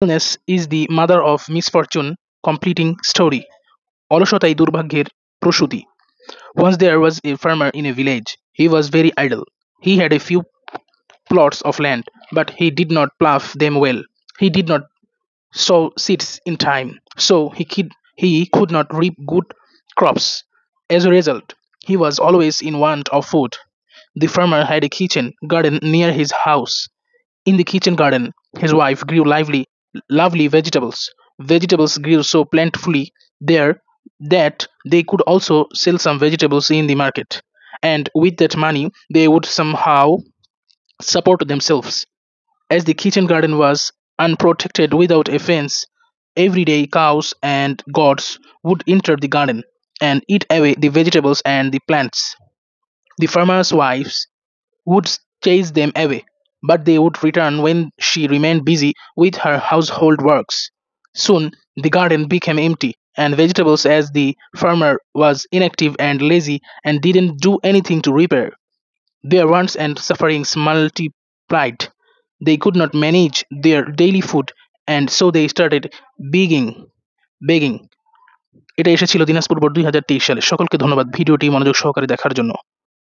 Illness is the mother of misfortune, completing story. অলসতাই দুর্ভাগ্যের প্রসূতি. Once there was a farmer in a village. He was very idle. He had a few plots of land, but he did not plough them well. He did not sow seeds in time, so he could not reap good crops. As a result, he was always in want of food. The farmer had a kitchen garden near his house. In the kitchen garden, his wife grew lovely vegetables. Vegetables grew so plentifully there that they could also sell some vegetables in the market. And with that money, they would somehow support themselves. As the kitchen garden was unprotected without a fence, every day cows and goats would enter the garden and eat away the vegetables and the plants. The farmer's wives would chase them away, but they would return when she remained busy with her household works. Soon the garden became empty, and vegetables, as the farmer was inactive and lazy and didn't do anything to repair. Their wants and sufferings multiplied. They could not manage their daily food, and so they started begging. begging. এটা এসেছিল Dinajpur board 2023 সালে। সকলকে ধন্যবাদ ভিডিওটি মনোযোগ সহকারে দেখার জন্য।